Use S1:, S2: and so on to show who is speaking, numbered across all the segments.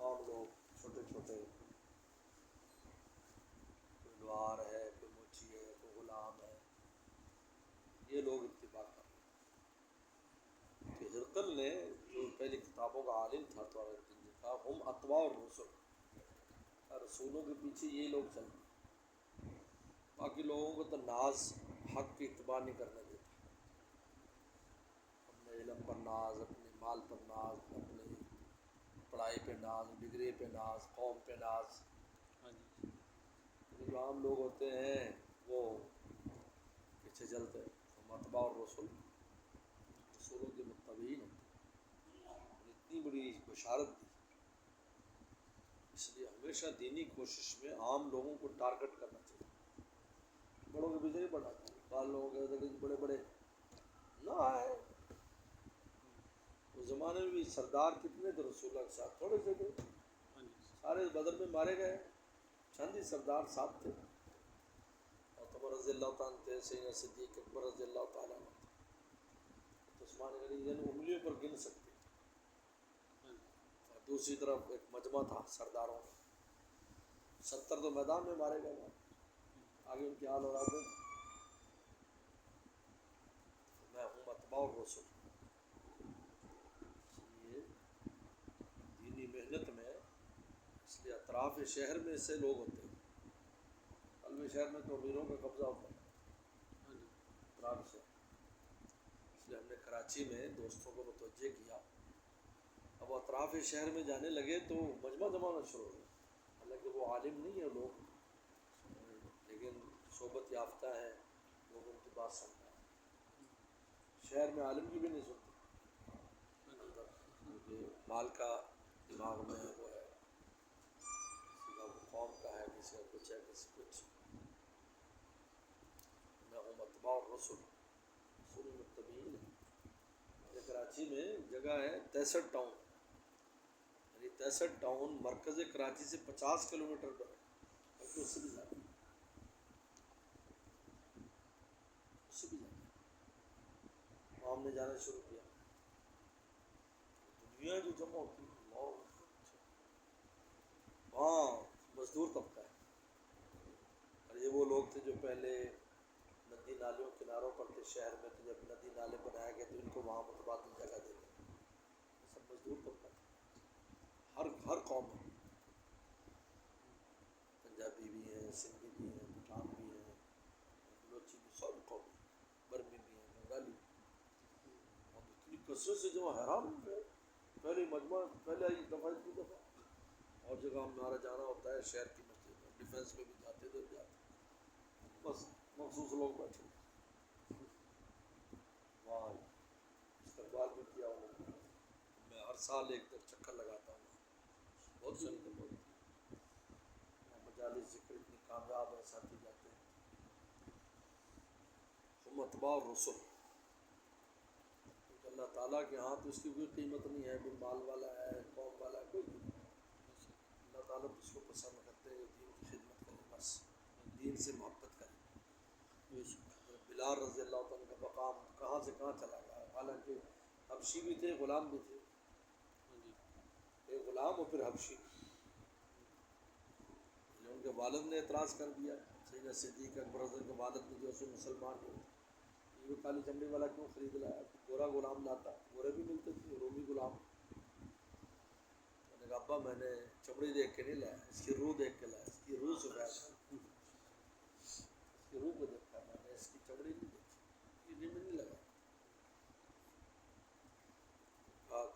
S1: عام لوگ چھوٹے چھوٹے، کوئی لوہار ہے، کوئی موچی ہے، کوئی غلام ہے، یہ لوگ اتباع کر رہے ہیں۔ کہ ہرقل نے جو پہلی کتابوں کا عالم تھا تو تھا ہم اتباع الرسل، رسولوں کے پیچھے یہ لوگ چلتے ہیں، باقی لوگوں کو تو ناز حق کی اتباع نہیں کرنے دیتے، اپنے علم پر ناز، اپنے مال پر ناز، اپنے پڑھائی پہ ناز، ڈگری پہ ناز، قوم پہ ناز۔ جو عام لوگ ہوتے ہیں وہ پیچھے چلتے ہیں، ہم اتباع الرسل، رسولوں کے متبعین ہوتے ہیں۔ اور اتنی بڑی بشارت دی، اس لیے ہمیشہ دینی کوشش میں عام لوگوں کو ٹارگٹ کرنا چاہیے، بڑوں کے پیچھے نہیں پڑنا چاہیے۔ بعض لوگوں کے بڑے بڑے نہ آئے، اس زمانے میں بھی سردار کتنے تھے رسول اللہ کے ساتھ؟ تھوڑے سے تھے، سارے بدر میں مارے گئے، چند ہی سردار ساتھ تھے، عمر رضی اللہ تعالیٰ تھے، سیدنا صدیق اکبر رضی اللہ تعالیٰ عنہ تھے، عثمان غنی انگلیوں پر گن سکتے۔ اور دوسری طرف ایک مجمع تھا سرداروں کا، 70 تو میدان میں مارے گئے، آگے ان کی حال اور آگے میں ہوں اتباع الرسل۔ اس لیے دینی محنت میں، اس لیے اطراف شہر میں سے لوگ ہوتے ہیں، قلب شہر میں تو امیروں کا قبضہ ہوتا ہے، اطراف شہر۔ اس لیے ہم نے کراچی میں دوستوں کو متوجہ کیا، اب وہ اطراف شہر میں جانے لگے تو مجمع جمانا شروع ہو گیا، حالانکہ وہ عالم نہیں ہے لوگ، لیکن صحبت یافتہ ہے، لوگ ان کی بات سنتا ہے۔ شہر میں عالم کی بھی نہیں سنتے اندر، کیونکہ مال کا دماغ میں وہ ہے، کسی کا قوم کا ہے، کسی کا کچھ ہے، کسی کچھ۔ میں ہوں اتباع الرسل، رسول متبعین ہے۔ کراچی میں جگہ ہے 63 ٹاؤن، یعنی 63 ٹاؤن مرکز کراچی سے 50 کلومیٹر پر ہے، بلکہ اس سے بھی زیادہ، اس سے بھی زیادہ۔ وہاں ہم نے جانا شروع کیا، دنیا جو جمع ہوتی ہے، اللہ، وہاں مزدور طبقہ ہے، اور یہ وہ لوگ تھے جو پہلے ندی نالیوں کناروں پر تھے شہر میں، تو جب ندی نالے بنائے گئے تو ان کو وہاں متبادل جگہ دے دی، یہ سب مزدور طبقہ تھا، ہر قوم میں، پنجابی بھی ہیں، سندھی بھی ہیں، پٹھان بھی ہیں، بلوچی بھی، سب قوم، برمی بھی ہیں، بنگالی بھی، اور اتنی کثرت سے جو حیران ہو گئے، پہلے مجمع، پہلے آئی دفعہ اتنی دفعہ، اور جگہ ہمارا جانا ہوتا ہے شہر کی مسجد میں، ڈیفینس میں بھی جاتے تو جاتے، بس مخصوص لوگ بیٹھے وہاں استقبال بھی کیا انہوں نے۔ میں ہر سال ایک دن چکر لگاتا ہوں، بہت ساری دفعہ ہوتی ہے، مجالس ذکر اتنی کامیاب ہے، ساتھی جاتے ہیں۔ ہم اتباع الرسل، کیونکہ اللہ تعالیٰ کے ہاں تو اس کی کوئی قیمت نہیں ہے، کوئی مال والا ہے، قوم والا ہے، کوئی نہیں، اللہ تعالیٰ تو اس کو پسند کرتے ہیں دین کی خدمت کرے، بس دین سے محبت کرے۔ بلال رضی اللہ تعالیٰ کا مقام کہاں سے کہاں چلا گیا، حالانکہ حبشی بھی تھے، غلام بھی تھے، ایک غلام اور پھر حبشی، ان کے والد نے اعتراض کر دیا، سیدنا صدیق اکبر رضی اللہ کے والد نے، جو سو مسلمان ہوئے، یہ کالی چمڑی والا کیوں خرید لایا، گورا غلام لاتا، گورے بھی ملتے تھے، رومی غلام۔ میں نے کہا ابا میں نے چمڑی دیکھ کے نہیں لایا، اس کی روح دیکھ کے لایا، اس کی روح سے پیدا، اس کی روح کو دیکھا میں نے، اس کی چمڑی نہیں دیکھی، یہ دل میں نہیں لگا۔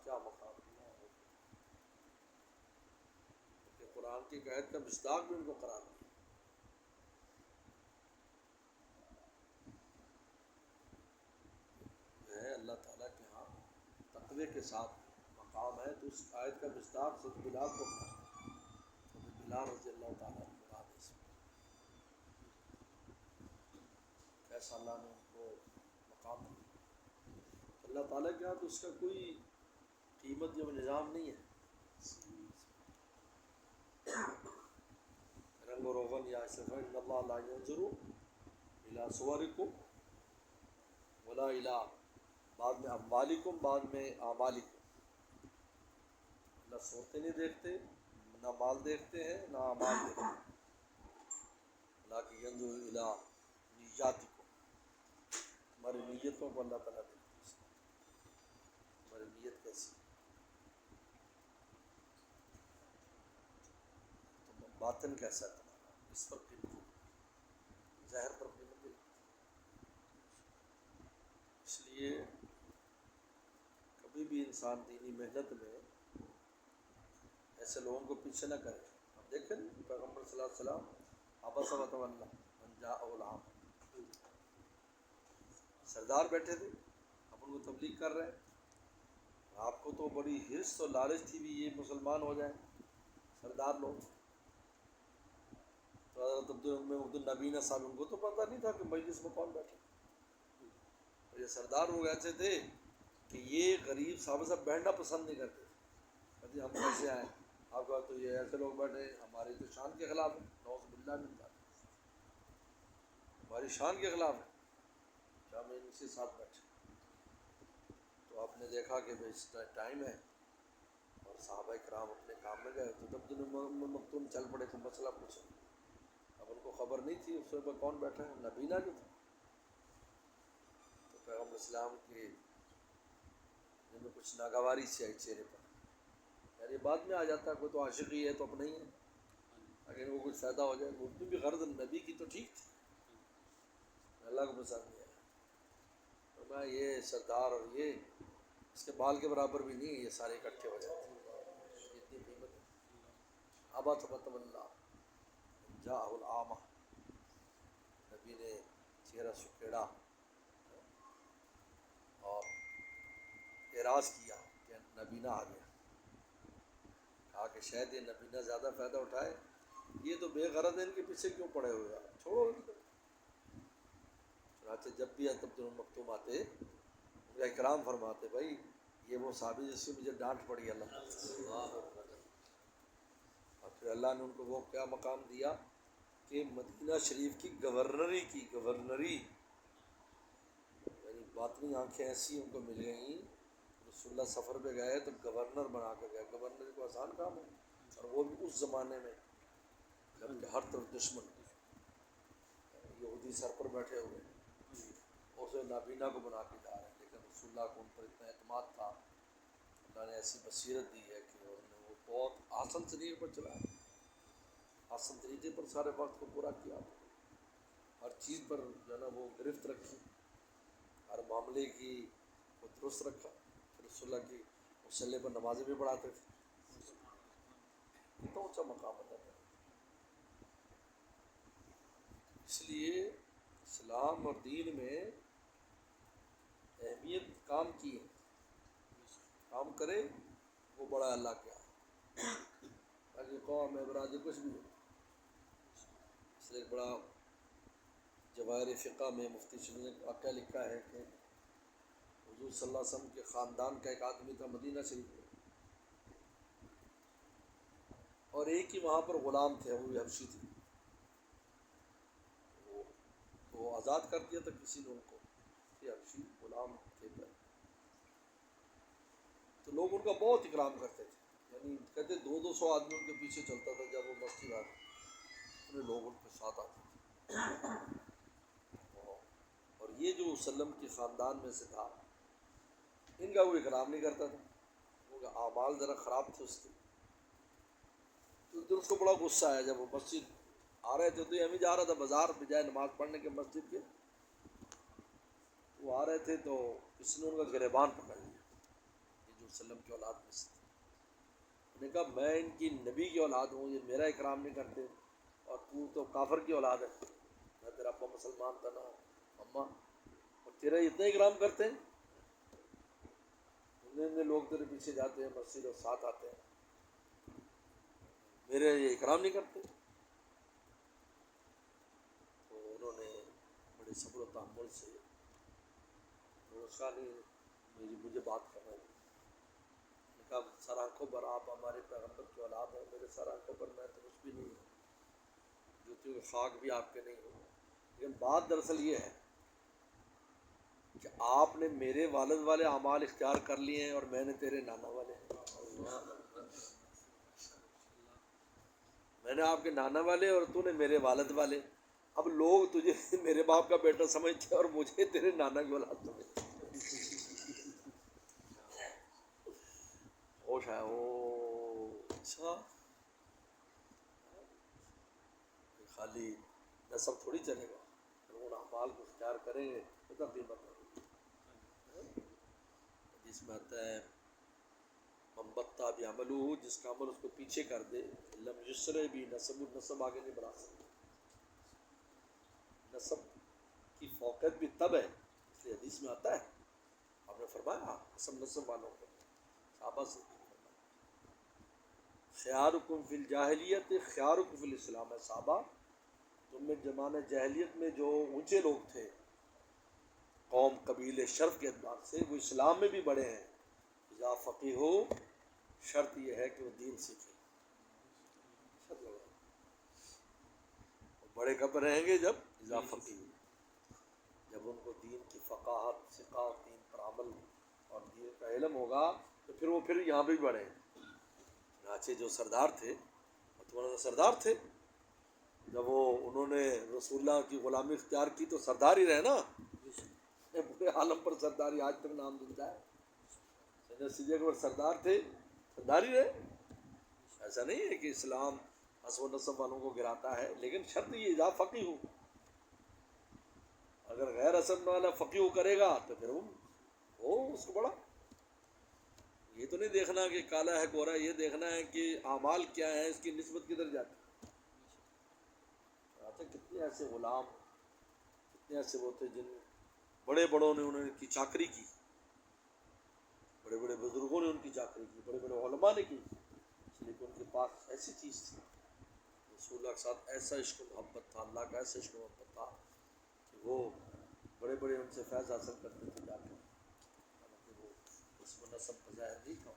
S1: کیا مقام دیا ہے کہ قرآن کی قید کا مصداق بھی ان کو قرار دیا۔ ہے اللہ تعالیٰ کے ہاں تقوی کے ساتھ مقام ہے، تو اس آیت کا مصداق صرف بلال کو ملا، تو بلال رضی اللہ تعالیٰ عنہ مراد ہے اس میں، ایسا اللہ نے ان کو مقام دیا۔ اللہ تعالیٰ کے ہاں تو اس کا کوئی قیمت یا نظام نہیں ہے، رنگ و روغن یا صفہ، ان اللہ لا ینظر الی صورکم ولا الی، بعد میں اموالکم، بعد میں اعمالکم، اللہ صورتیں نہیں دیکھتے، نہ مال دیکھتے ہیں نہ اعمال دیکھتے ہیں، حالانکہ ینظر الی نیاتکم، ہماری نیتوں کو اللہ تعالیٰ دیکھتے ہیں، ہماری نیت کیسی ہے، تو باطن کیسا ہے تمہارا، اس پر قیمت، ظاہر پر قیمت نہیں۔ اس لیے کبھی بھی انسان دینی محنت میں ایسے لوگوں کو پیچھے نہ کرے۔ اب دیکھیں پیغمبر صلی اللہ علیہ وسلم عبس وتولی ان جاءہ العام، سردار بیٹھے تھے، اب ان کو تبلیغ کر رہے ہیں، آپ کو تو بڑی حرص اور لالچ تھی بھی یہ مسلمان ہو جائیں سردار لوگ، تو حضرت عبدالنبینا صاحب ان کو تو پتہ نہیں تھا کہ مجلس میں کون بیٹھے، اور یہ سردار لوگ ایسے تھے کہ یہ غریب صاحب سے بیٹھنا پسند نہیں کرتے، کہتے ہم کیسے آئیں آپ کا، تو یہ ایسے لوگ بیٹھے ہماری تو شان کے خلاف ہے، نعوذ باللہ من ذالک، ہماری شان کے خلاف ہے کیا ہم ان کے ساتھ بیٹھے۔ تو آپ نے دیکھا کہ اس ٹائم ہے اور صحابہ کرام اپنے کام میں گئے، تو تب مکتوم چل پڑے تو مسئلہ پوچھا، اب ان کو خبر نہیں تھی اس پر کون بیٹھا ہے، نبینا جو تھا، تو پیغمبر اسلام کی جن میں کچھ ناگواری سی آئی چہرے پر، یار یہ بعد میں آ جاتا ہے، کوئی تو عاشق ہی ہے تو اپنا ہی ہے، اگر ان کو کچھ فائدہ ہو جائے، اردو بھی غرض نبی کی تو ٹھیک تھی، اللہ کو پسند نہیں آیا، تو میں یہ سردار اور یہ اس کے بال کے برابر بھی نہیں، یہ سارے اکٹھے ہو جاتے ہیں، اتنی قیمت ہے۔ عبس وتولی جاءہ العامہ، نبی نے چہرہ سکیڑا اور اعراض کیا کہ نبینا آ گیا، کہا کہ شاید یہ نبینا زیادہ فائدہ اٹھائے، یہ تو بے غرض ہے، ان کے پیچھے کیوں پڑے ہوئے ہیں، چھوڑو ان کو۔ چنانچہ جب بھی حضرت عبد المکتوم آتے ان کا اکرام فرماتے، بھائی یہ وہ صحابی جس سے مجھے ڈانٹ پڑی اللہ تعالیٰ، اور پھر اللہ نے ان کو وہ کیا مقام دیا کہ مدینہ شریف کی گورنری، یعنی باطنی آنکھیں ایسی ان کو مل گئیں، رسول اللہ سفر پہ گئے تو گورنر بنا کے گئے، گورنر کو آسان کام ہے، اور وہ بھی اس زمانے میں جب کہ ہر طرف دشمن، یہودی سر پر بیٹھے ہوئے، اسے نابینا کو بنا کے جا رہے ہیں، لیکن رسول اللہ کو ان پر اتنا اعتماد تھا، اللہ نے ایسی بصیرت دی ہے کہ انہوں نے وہ بہت آسن طریقے پر چلایا، آسن طریقے پر سارے وقت کو پورا کیا، ہر چیز پر جو ہے نا وہ گرفت رکھی، ہر معاملے کی وہ درست رکھا، رسول اللہ کی مسلح پر نمازیں بھی پڑھاتے تھے، کتنا اونچا مقام ہوتا ہے۔ اس لیے اسلام اور دین میں اہمیت کام کی ہے، کام کرے وہ بڑا اللہ کیا، تاکہ قوم ابراج کچھ بھی ہو۔ اس لیے ایک بڑا جواہر فقہ میں مفتی شریف نے واقعہ لکھا ہے کہ حضور صلی اللہ علیہ وسلم کے خاندان کا ایک آدمی تھا مدینہ شریف میں، اور ایک ہی وہاں پر غلام تھے، وہ بھی حبشی تھے، وہ آزاد کر دیا تھا کسی نے ان کو، یہ حبشی غلام تھے پہلے، تو لوگ ان کا بہت اکرام کرتے تھے، یعنی کہتے 200 آدمی ان کے پیچھے چلتا تھا، جب وہ مسجد آتے اتنے لوگ ان کے ساتھ آتے تھے، اور یہ جو وسلم کے خاندان میں سے تھا ان کا وہ اکرام نہیں کرتا تھا، ان کا اعمال ذرا خراب تھے اس کے، تو اس کو بڑا غصہ آیا جب وہ مسجد آ رہے تھے، تو یہ ہمیں جا رہا تھا بازار بجائے نماز پڑھنے کے مسجد کے، وہ آ رہے تھے تو کسی نے ان کا گریبان پکڑ لیا، یہ جو وسلم کی اولاد میں سے تھے، انہوں نے کہا میں ان کی نبی کی اولاد ہوں، یہ میرا اکرام نہیں کرتے، اور تو کافر کی اولاد ہے، نہ تیرا ابا مسلمان تھا نہ اماں، اور تیرا اتنا اکرام کرتے ہیں، اتنے لوگ تیرے پیچھے جاتے ہیں مسجد اور ساتھ آتے ہیں، میرے یہ اکرام نہیں کرتے۔ تو انہوں نے بڑے صبر و تحمل سے کہا نہیں مجھے بات کرنا ہے، نے کہا سر آنکھوں پر آپ ہمارے پیغمبر کی اولاد ہیں، میرے سر آنکھوں پر میں تو کچھ بھی نہیں ہوں، جوتیوں کے خاک بھی آپ کے نہیں ہوں، لیکن بات دراصل یہ ہے کہ آپ نے میرے والد والے اعمال اختیار کر لیے ہیں اور میں نے تیرے نانا والے، میں نے آپ کے نانا والے اور تو نے میرے والد والے. اب لوگ تجھے میرے باپ کا بیٹا سمجھتے اور مجھے تیرے نانا کی اولاد سمجھتے. ہوش ہے وہ. اچھا خالی نسب تھوڑی چلے گا، ان اعمال کو اختیار کریں گے تو تب بھی مطلب. جس میں آتا ہے ممبتا بھی عمل ہو، جس کا عمل اس کو پیچھے کر دے، لم یسرے بھی نسب، النسب آگے نہیں بڑھا سکتے. نسب کی فوقیت بھی تب ہے، اس لیے حدیث میں آتا ہے، آپ نے فرمایا قسم نسب والوں کو صحابہ سے خیارکم فی الجاہلیت خیارکم فی الاسلام. ہے صحابہ تم میں زمانہ جاہلیت میں جو اونچے لوگ تھے قوم قبیلے شرف کے اعتبار سے، وہ اسلام میں بھی بڑے ہیں. اذا فقیہ ہو، شرط یہ ہے کہ وہ دین سیکھیں. بڑے کب رہیں گے؟ جب اذا فقیہ، جب ان کو دین کی فقاہت، ثقافت، دین پر عمل اور دین کا علم ہوگا تو پھر وہ پھر یہاں بھی بڑھیں. چنانچہ جو سردار تھے، تمہارے سردار تھے، جب وہ انہوں نے رسول اللہ کی غلامی اختیار کی تو سردار ہی رہے نا. پورے عالم پر سرداری آج تک نام زندہ ہے. سید صدیق اکبر سردار تھے، سردار ہی رہے. ایسا نہیں ہے کہ اسلام حسب و نسب والوں کو گراتا ہے، لیکن شرط یہ اذا فقیہ ہو. اگر غیر حسب والا فقیہ کرے گا تو پھر وہ اس کو بڑا. یہ تو نہیں دیکھنا کہ کالا ہے گورا، یہ دیکھنا ہے کہ اعمال کیا ہے، اس کی نسبت کدھر جاتی ہے. کتنے ایسے غلام، کتنے ایسے وہ تھے جن بڑے بڑوں نے انہوں نے کی چاکری کی، بڑے بڑے بزرگوں نے ان کی چاکری کی، بڑے بڑے علماء نے کی، اس لیے کہ ان کے پاس ایسی چیز تھی. رسول اللہ کے ساتھ ایسا عشق و محبت تھا، اللہ کا ایسا عشق و محبت تھا کہ وہ بڑے بڑے ان سے فیض حاصل کرتے تھے جا کے. حالانکہ وہ اس میں نسب کا ظاہر نہیں تھا.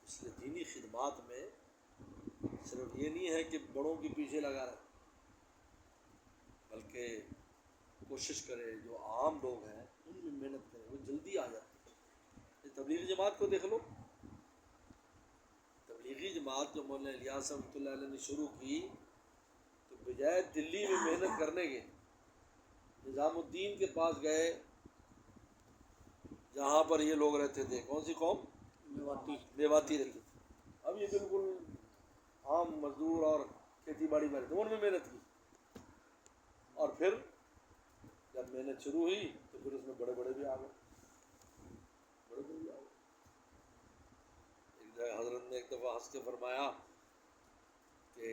S1: اس لیے دینی خدمات میں صرف یہ نہیں ہے کہ بڑوں کے پیچھے لگا رہے، بلکہ کوشش کرے جو عام لوگ ہیں ان میں محنت کرے، وہ جلدی آ جاتے ہیں. تبلیغی جماعت کو دیکھ لو. تبلیغی جماعت جو مولانا الیاس رحمۃ اللہ علیہ نے شروع کی تو بجائے دلی میں محنت کرنے کے نظام الدین کے پاس گئے، جہاں پر یہ لوگ رہتے تھے. کون سی قوم؟ میواتی رہتے تھے. اب یہ بالکل عام مزدور اور کھیتی باڑی میں رہتے، ان میں محنت کی. اور پھر جب محنت شروع ہوئی تو پھر اس میں بڑے بڑے بھی آ گئے، بڑے بڑے بھی آ گئے. ایک جگہ حضرت نے ایک دفعہ ہنس کے فرمایا کہ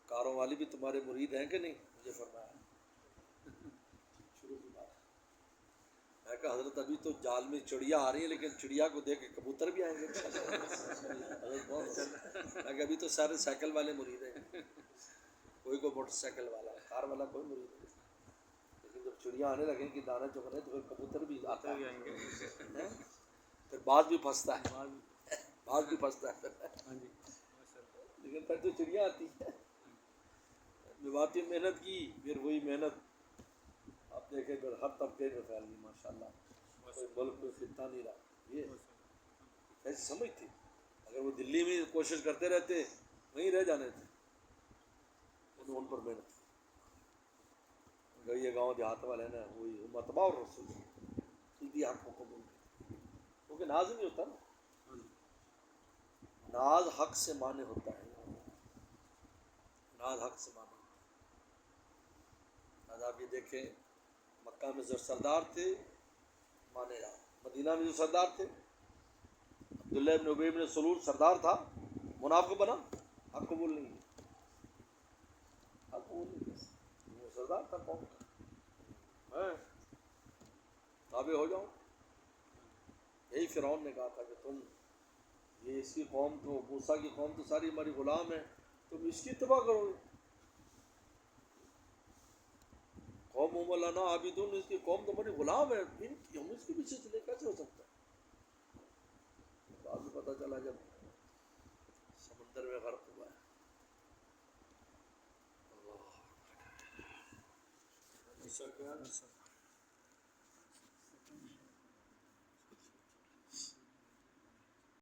S1: کاروں والی بھی تمہارے مرید ہیں کہ نہیں؟ مجھے فرمایا. شروع کی بات. میں کہا حضرت ابھی تو جال میں چڑیا آ رہی ہیں، لیکن چڑیا کو دیکھ کے کبوتر بھی آئیں گے. حضرت بہت میں کہا ابھی تو سارے سائیکل والے مرید ہیں، کوئی موٹر سائیکل والا، کار والا کوئی مرید نہیں. لیکن جب چڑیا آنے لگیں کہ دانا چگنے تو پھر کبوتر بھی آتا ہے، پھر بعض بھی پھنستا ہے، بعض بھی پھنستا ہے. لیکن پھر تو چڑیا آتی ہے. میواتی محنت کی، پھر وہی محنت آپ دیکھیں پھر ہر طبقے میں پھیل گئی ماشاء اللہ. کوئی ملک کوئی خطہ نہیں رہا. یہ ایسی سمجھ تھی. اگر وہ دلی میں کوشش کرتے رہتے وہیں رہ جانے تھے. ان پر محنت اگر یہ گاؤں دیہات والے نا وہی متبا اور رسول جلدی حق کو قبول کرتے، کیونکہ ناز نہیں ہوتا نا. ناز حق سے مانے ہوتا ہے، ناز حق سے مانے. آج آپ یہ دیکھیں مکہ میں جو سردار تھے مانے جا، مدینہ میں جو سردار تھے عبداللہ ابن ابی بن سلول سردار تھا، منافق بنا، حق قبول نہیں کیا. حق قبول نہیں کیا، وہ سردار تھا قوم کا. تابع ہو جاؤ. یہی فرعون نے کہا تھا کہ تم یہ اس کی قوم تو موسیٰ کی قوم تو ساری ہماری غلام ہے، تم اس کی اتباع کرو گے. قوم مولانا عابدون، اس کی قوم تو ہماری غلام ہے، ہم اس کے پیچھے چلے کیسے ہو سکتا ہے؟ بعد میں پتہ چلا جب سمندر میں غرق ہوا ہے. اللہ